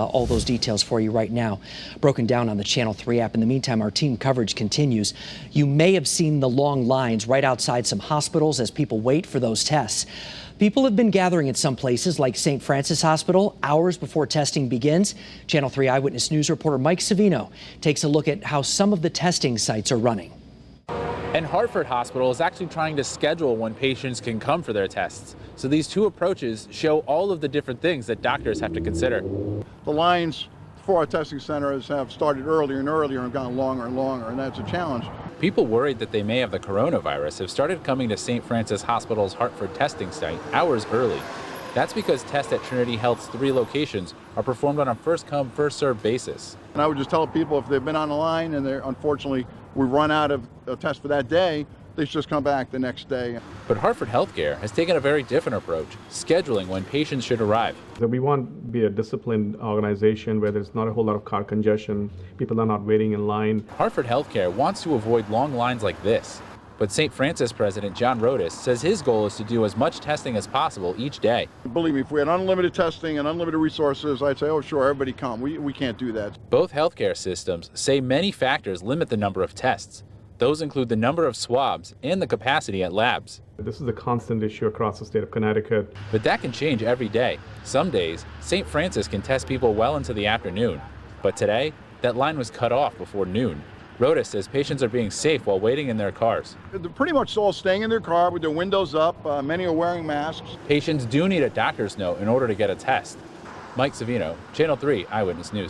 All those details for you right now, broken down on the Channel 3 app. In the meantime, our team coverage continues. You may have seen the long lines right outside some hospitals as people wait for those tests. People have been gathering in some places like St. Francis Hospital hours before testing begins. Channel 3 Eyewitness News reporter Mike Savino takes a look at how some of the testing sites are running. And Hartford Hospital is actually trying to schedule when patients can come for their tests. So these two approaches show all of the different things that doctors have to consider. The lines for our testing centers have started earlier and earlier and gotten longer and longer, and that's a challenge. People worried that they may have the coronavirus have started coming to St. Francis Hospital's Hartford testing site hours early. That's because tests at Trinity Health's 3 locations are performed on a first-come, first-served basis. And I would just tell people if they've been on the line and unfortunately we run out of a test for that day, they should just come back the next day. But Hartford Healthcare has taken a very different approach, scheduling when patients should arrive. So we want to be a disciplined organization where there's not a whole lot of car congestion, people are not waiting in line. Hartford Healthcare wants to avoid long lines like this. But St. Francis President John Rodas says his goal is to do as much testing as possible each day. Believe me, if we had unlimited testing and unlimited resources, I'd say, oh, sure, everybody come. We can't do that. Both healthcare systems say many factors limit the number of tests. Those include the number of swabs and the capacity at labs. This is a constant issue across the state of Connecticut. But that can change every day. Some days, St. Francis can test people well into the afternoon. But today, that line was cut off before noon. Rodas says patients are being safe while waiting in their cars. They're pretty much all staying in their car with their windows up. Many are wearing masks. Patients do need a doctor's note in order to get a test. Mike Savino, Channel 3 Eyewitness News.